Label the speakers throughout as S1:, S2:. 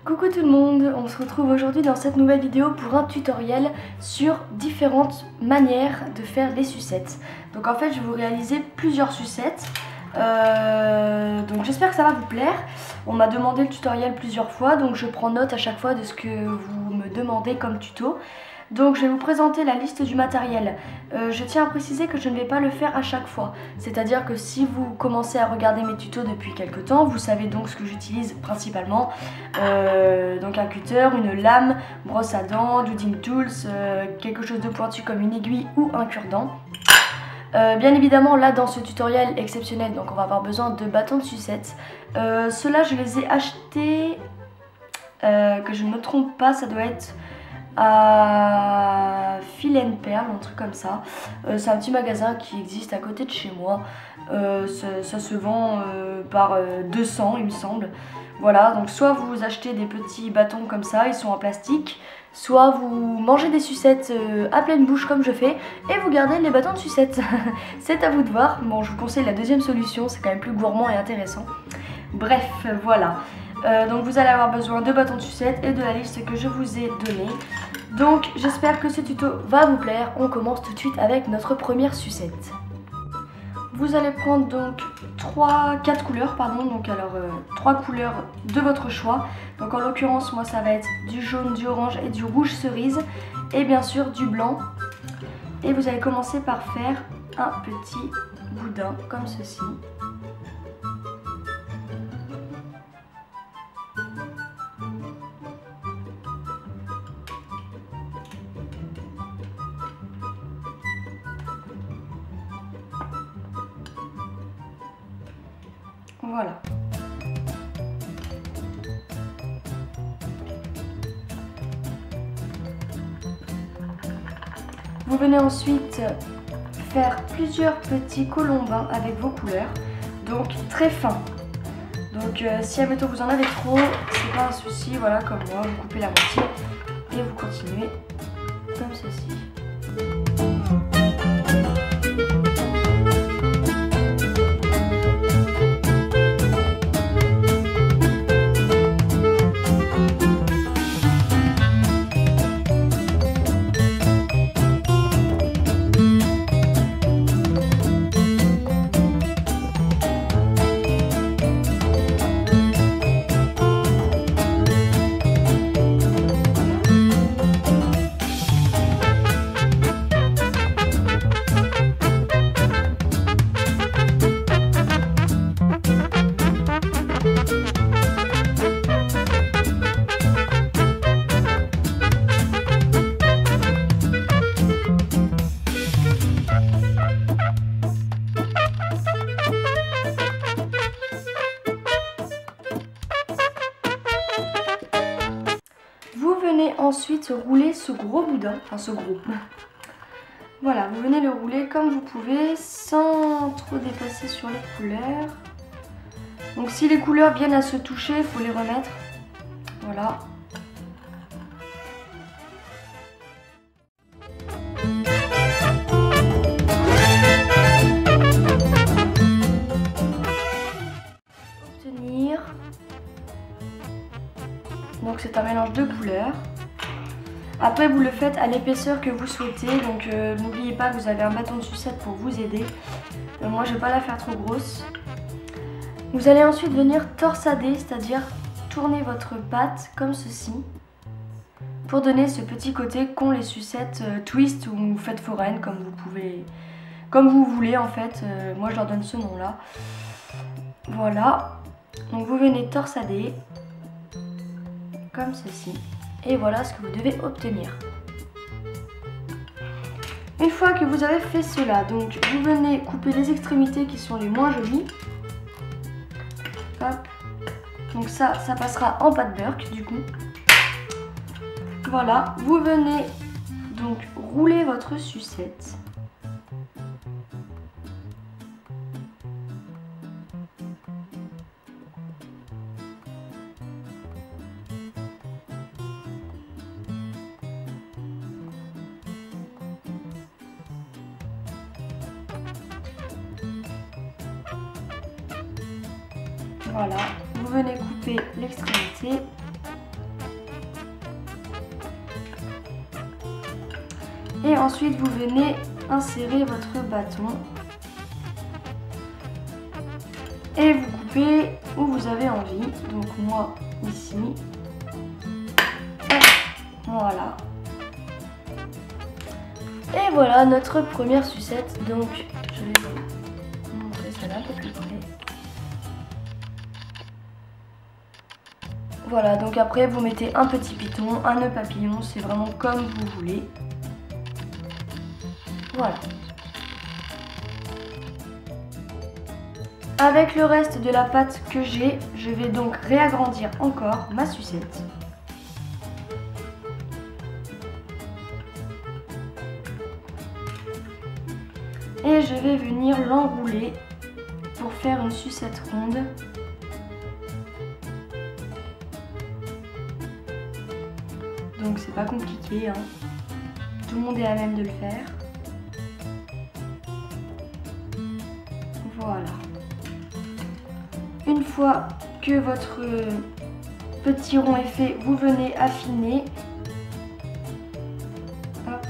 S1: Coucou tout le monde, on se retrouve aujourd'hui dans cette nouvelle vidéo pour un tutoriel sur différentes manières de faire les sucettes. Donc en fait je vais vous réaliser plusieurs sucettes, donc j'espère que ça va vous plaire. On m'a demandé le tutoriel plusieurs fois, donc je prends note à chaque fois de ce que vous me demandez comme tuto. Donc je vais vous présenter la liste du matériel. Je tiens à préciser que je ne vais pas le faire à chaque fois. C'est-à-dire que si vous commencez à regarder mes tutos depuis quelques temps, vous savez donc ce que j'utilise principalement. Donc un cutter, une lame, brosse à dents, doodling tools, quelque chose de pointu comme une aiguille ou un cure-dent. Bien évidemment là dans ce tutoriel exceptionnel, donc on va avoir besoin de bâtons de sucette. Ceux-là je les ai achetés, que je ne me trompe pas, ça doit être à Fil & Perle, un truc comme ça. C'est un petit magasin qui existe à côté de chez moi. Ça se vend par 200 il me semble. Voilà, donc soit vous achetez des petits bâtons comme ça, ils sont en plastique, soit vous mangez des sucettes à pleine bouche comme je fais et vous gardez les bâtons de sucettes. C'est à vous de voir. Bon, je vous conseille la deuxième solution, c'est quand même plus gourmand et intéressant. Bref, voilà. Donc vous allez avoir besoin de bâtons de sucette et de la liste que je vous ai donnée. Donc j'espère que ce tuto va vous plaire. On commence tout de suite avec notre première sucette. Vous allez prendre donc 4 couleurs, donc alors 3 couleurs de votre choix. Donc en l'occurrence moi ça va être du jaune, du orange et du rouge cerise et bien sûr du blanc. Et vous allez commencer par faire un petit boudin comme ceci. Voilà. Vous venez ensuite faire plusieurs petits colombins avec vos couleurs, donc très fins. Donc si admettons vous en avez trop, c'est pas un souci, voilà comme moi, vous coupez la moitié et vous continuez comme ceci. Vous venez ensuite rouler ce gros boudin, enfin ce gros. Voilà, vous venez le rouler comme vous pouvez sans trop dépasser sur les couleurs. Donc si les couleurs viennent à se toucher, il faut les remettre. Voilà. Obtenir. Donc c'est un mélange de couleurs. Après vous le faites à l'épaisseur que vous souhaitez, donc n'oubliez pas que vous avez un bâton de sucette pour vous aider. Moi je ne vais pas la faire trop grosse. Vous allez ensuite venir torsader, c'est-à-dire tourner votre pâte comme ceci pour donner ce petit côté qu'ont les sucettes twist ou fête foraine comme vous voulez en fait. Moi je leur donne ce nom là. Voilà, donc vous venez torsader comme ceci. Et voilà ce que vous devez obtenir. Une fois que vous avez fait cela, donc vous venez couper les extrémités qui sont les moins jolies. Hop. Donc ça passera en pâte Burke du coup. Voilà, vous venez donc rouler votre sucette. Voilà, vous venez couper l'extrémité. Et ensuite vous venez insérer votre bâton. Et vous coupez où vous avez envie. Donc moi ici. Voilà. Et voilà notre première sucette. Donc je vais vous montrer celle-là un peu plus près. Voilà, donc après vous mettez un petit piton, un nœud papillon, c'est vraiment comme vous voulez. Voilà. Avec le reste de la pâte que j'ai, je vais donc réagrandir encore ma sucette. Et je vais venir l'enrouler pour faire une sucette ronde. Donc c'est pas compliqué, hein. Tout le monde est à même de le faire. Voilà. Une fois que votre petit rond est fait, vous venez affiner. Hop.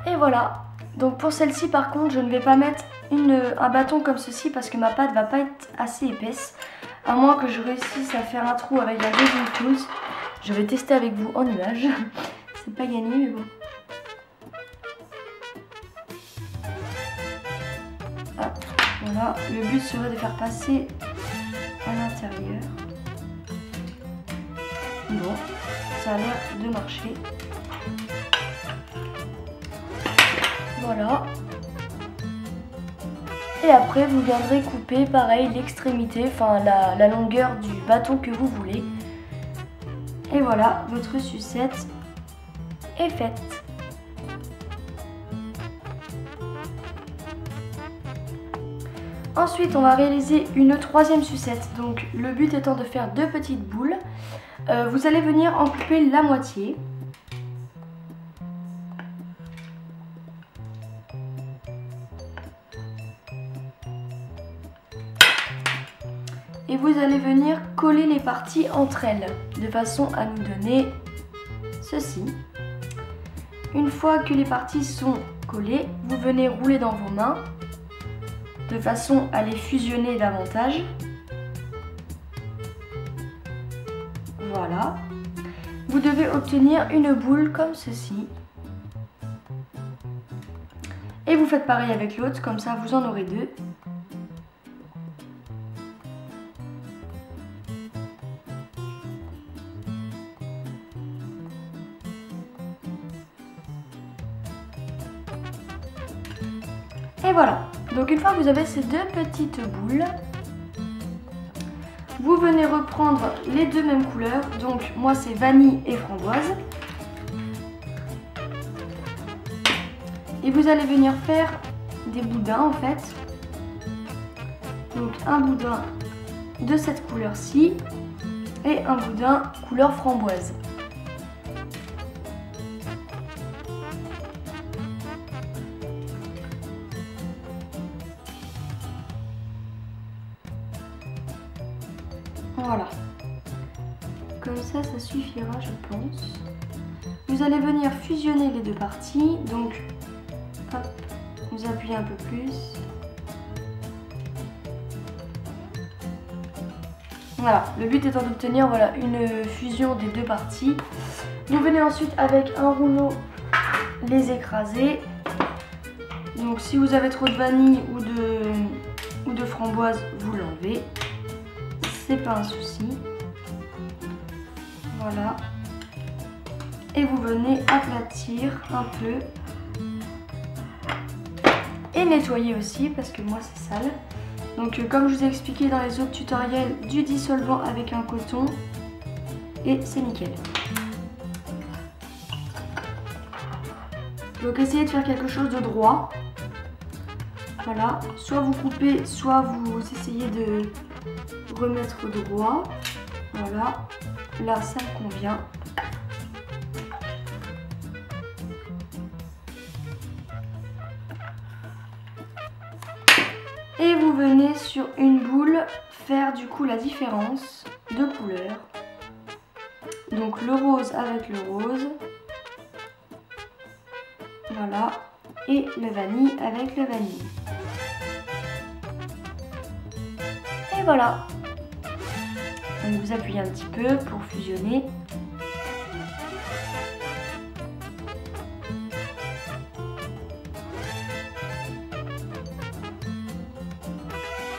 S1: Et voilà. Donc pour celle-ci par contre je ne vais pas mettre un bâton comme ceci parce que ma pâte va pas être assez épaisse. À moins que je réussisse à faire un trou avec la Racing Tools. Je vais tester avec vous en image. C'est pas gagné mais bon. Ah, voilà. Le but serait de faire passer à l'intérieur. Bon, ça a l'air de marcher. Voilà. Et après vous viendrez couper pareil l'extrémité, enfin la longueur du bâton que vous voulez. Et voilà, votre sucette est faite. Ensuite on va réaliser une troisième sucette. Donc le but étant de faire deux petites boules. Vous allez venir en couper la moitié. Et vous allez venir coller les parties entre elles, de façon à nous donner ceci. Une fois que les parties sont collées, vous venez rouler dans vos mains, de façon à les fusionner davantage. Voilà. Vous devez obtenir une boule comme ceci. Et vous faites pareil avec l'autre, comme ça vous en aurez deux. Et voilà, donc une fois que vous avez ces deux petites boules, vous venez reprendre les deux mêmes couleurs. Donc moi c'est vanille et framboise. Et vous allez venir faire des boudins en fait. Donc un boudin de cette couleur-ci et un boudin couleur framboise. Voilà, comme ça suffira je pense. Vous allez venir fusionner les deux parties, donc hop, vous appuyez un peu plus. Voilà, le but étant d'obtenir voilà, une fusion des deux parties. Vous venez ensuite avec un rouleau les écraser. Donc si vous avez trop de vanille ou de framboise, vous l'enlevez. C'est pas un souci. Voilà. Et vous venez aplatir un peu. Et nettoyer aussi parce que moi c'est sale. Donc comme je vous ai expliqué dans les autres tutoriels, du dissolvant avec un coton. Et c'est nickel. Donc essayez de faire quelque chose de droit. Voilà, soit vous coupez, soit vous essayez de remettre droit. Voilà, là ça me convient. Et vous venez sur une boule faire du coup la différence de couleur. Donc le rose avec le rose. Voilà. Et le vanille avec le vanille. Et voilà. Donc vous appuyez un petit peu pour fusionner.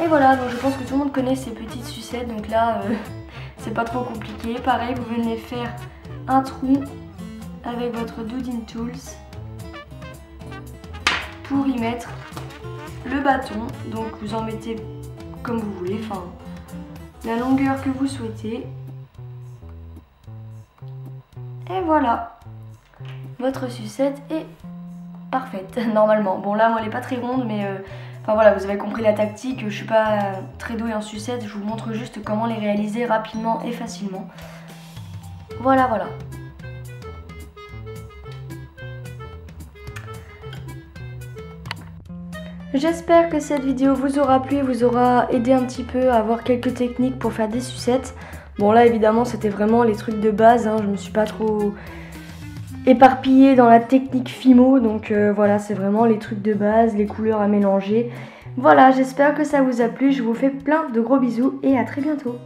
S1: Et voilà, donc je pense que tout le monde connaît ces petites sucettes, donc là c'est pas trop compliqué. Pareil, vous venez faire un trou avec votre Doodin Tools pour y mettre le bâton. Donc vous en mettez comme vous voulez, enfin la longueur que vous souhaitez. Et voilà, votre sucette est parfaite normalement. Bon là moi elle est pas très ronde, mais enfin voilà, vous avez compris la tactique, je suis pas très douée en sucettes, je vous montre juste comment les réaliser rapidement et facilement. Voilà, voilà. J'espère que cette vidéo vous aura plu et vous aura aidé un petit peu à avoir quelques techniques pour faire des sucettes. Bon là évidemment c'était vraiment les trucs de base, hein, je me suis pas trop éparpillée dans la technique Fimo, donc voilà, c'est vraiment les trucs de base, les couleurs à mélanger. Voilà, j'espère que ça vous a plu, je vous fais plein de gros bisous et à très bientôt.